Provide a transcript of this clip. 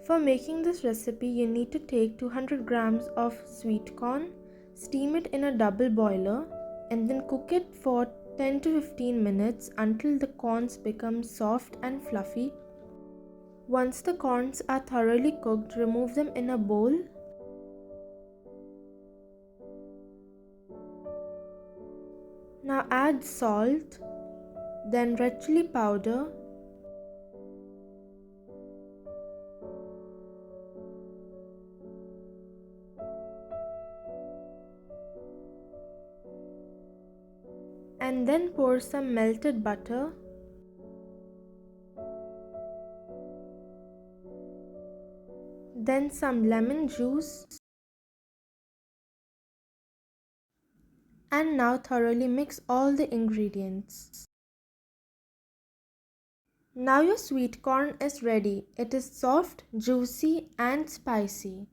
For making this recipe, you need to take 200 grams of sweet corn, steam it in a double boiler, and then cook it for 10 to 15 minutes until the corns become soft and fluffy. Once the corns are thoroughly cooked, remove them in a bowl. Now add salt, then red chili powder, and then pour some melted butter, then some lemon juice, and now thoroughly mix all the ingredients. Now your sweet corn is ready. It is soft, juicy and spicy.